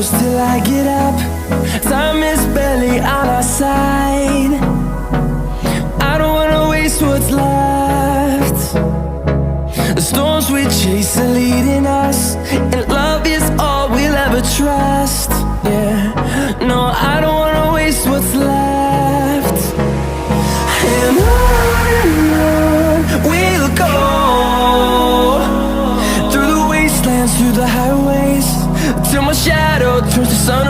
close till I get up. Time is barely on our side. I don't wanna waste what's left. The storms we chase are leading us, and love is all we'll ever trust. Yeah, no, I don't wanna waste what's left. And on we'll go, through the wastelands, through the highways, till my shadow turns to sun